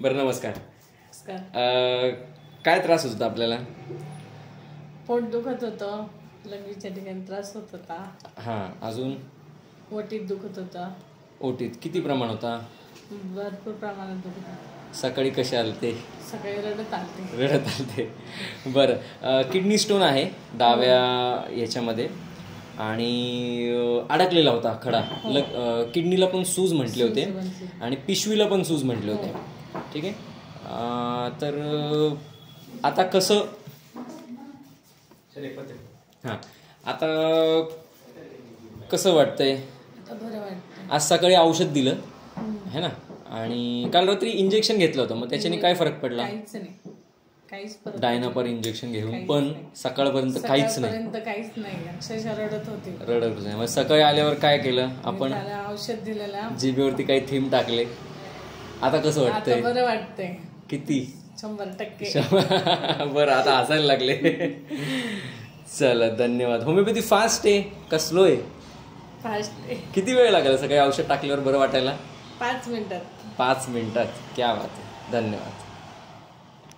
बरं, नमस्कार. नमस्कार. काय त्रास होत होता आपल्याला? पोट दुखत होतं, लघवीच्या ठिकाणी त्रास होत होता. हां, अजून ओटीत दुखत होता. ओटीत किती प्रमाण होता? भरपूर प्रमाणात दुखत होतं. सकाळी कसे आलते? सकाळी रडत आलते. रडत आलते. बरं, किडनी स्टोन आहे डाव्या याच्यामध्ये आणि अडकलेला होता खडा. किडनीला पण सूज म्हटले होते आणि पिशवीला पण सूज म्हटले होते. ठीक आहे. तर आता कसं? हां, आता कसं वाटतंय? आता बरं वाटतं. आज सकाळी औषध दिलं है ना, आणि काल रात्री इंजेक्शन घेतलं होतं, मग त्याच्याने काय फरक पडला? काहीच नाही, काहीच फरक. डायनापर इंजेक्शन घेऊन पण सकाळपर्यंत काहीच नाही. काहीच नाही, अक्षरशः रडत होते. रडत नाही. मग सकाळी आल्यावर काय केलं आपण? औषध दिलेलं, जिभेवरती काही थेंब टाकले. आता कसं वाटतंय? बरं वाटतंय. किती? 100%. बरं, आता हसायला लागले. चला, धन्यवाद. होमिओपॅथी फास्ट आहे का स्लो आहे? फास्ट आहे. किती वेळ लागेल सकाळी औषध टाकल्यावर बरं वाटायला? 5 मिनिटात. 5 मिनिटात. क्या बात आहे. धन्यवाद.